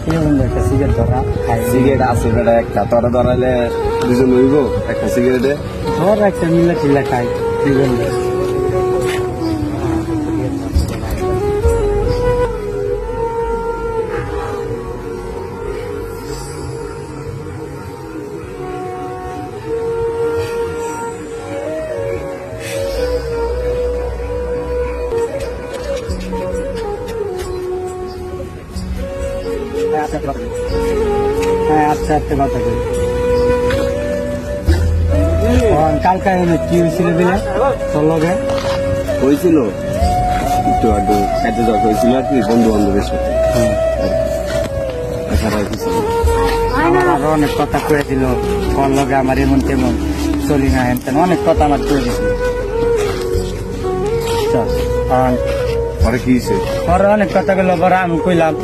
একটা সিগারেট ধরা সিগারেট আছে বেটা একটা তোরা ধরাইলে দুজন হইব একটা সিগারেটে ধর একটা মিলে টিলা খাই দুজন হ্যাঁ আচ্ছা একটা কথা বলি কালকে কি হয়েছিল দিলে তোর লগে হয়েছিল একটু আগে খাইতে যাওয়া হয়েছিল আর কি বন্ধু বান্ধবের সাথে এছাড়া আর কিছু না। আরো অনেক কথা কয়ে দিল তোর লগে আমার এমন তেমন চলি না হেন তেন অনেক কথা আমার কয়ে দিছিল পরে কি হয়েছে অনেক কথা গুলো আমি কইলাম